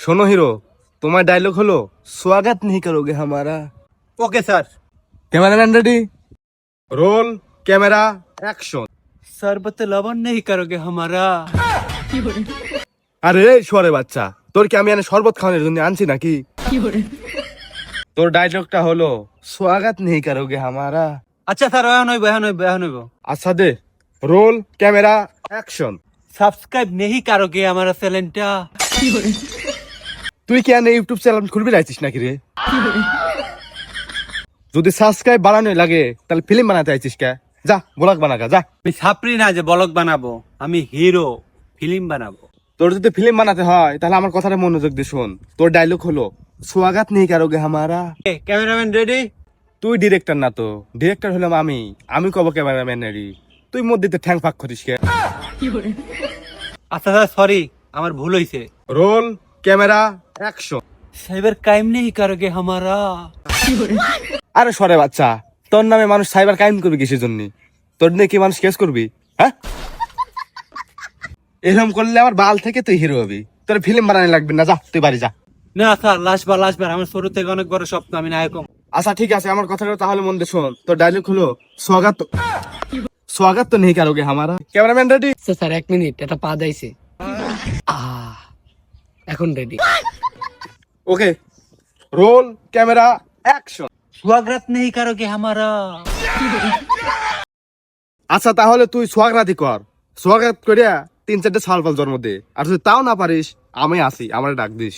শোনো হিরো, তোমার ডায়লগ হলো स्वागत नहीं करोगे हमारा। Okay sir. Cameraman ready, roll camera action. शरबत लवण नहीं करोगे हमारा। আরে সরে বাচ্চা, তোর কি আমি এনে শরবত খাওয়ানোর জন্য আনছি নাকি? তোর ডায়লগটা হলো स्वागत नहीं करोगे हमारा। अच्छा सर এখন হইব। আচ্ছা দে, রোল ক্যামেরা অ্যাকশন। सब्सक्राइब नहीं करोगे हमारा चैनलটা। তুই কি এনে ইউটিউব চ্যানেল খুলবি রাইছিস নাকি রে? যদি সাবস্ক্রাইব বাড়ানো লাগে তাহলে ফিল্ম বানাতে আইছিস কে? যা ব্লগ বানাগা যা। আমি ছাপরি না যে ব্লগ বানাবো, আমি হিরো, ফিল্ম বানাবো। তোর যদি ফিল্ম বানাতে হয় তাহলে আমার কথাটা মনোযোগ দিয়ে শোন। তোর ডায়লগ হলো स्वागत नहीं करोगे हमारा। Cameraman ready. তুই ডিরেক্টর না তো, ডিরেক্টর হলাম আমি কব ক্যামেরাম্যান রেডি। তুই মধ্যে ঠ্যাং ফাঁক করিস কে? আচ্ছা স্যার সরি, আমার ভুল হইছে। Roll camera action. Cyber crime नहीं करोगे हमारा। আরে সরে বাচ্চা, তোর নামে মানুষ সাইবার ক্রাইম করবি কিসের জন্য? তোর নিয়ে কি মানুষ কেস করবি? হ্যাঁ, এরকম করলে আমার বাল থেকে তুই হিরো হবি। তোর ফিল্ম বানানো লাগবে না, যা তুই বাড়ি যা। না স্যার লাস্টবার আমার ছোট থেকে অনেক বড় স্বপ্ন, আমি নায়ক হব। আচ্ছা ঠিক আছে, আমার কথাটা তাহলে মন দিয়ে শোন। তোর ডায়লগ হলো स्वागत तो नहीं करोगे हमारा। Cameraman ready. স্যার 1 মিনিট, এটা পা দাইছে। এখন রেডি। ওকে, রোল ক্যামেরা অ্যাকশন। स्वागत नहीं करोगे हमारा। আচ্ছা তাহলে তুই সোয়াগরাতি কর, সোয়াগত করিয়া 3-4টে সাল পাল জন্ম দে। আর যদি তাও না পারিস, আমি আসি, আমার ডাক দিস।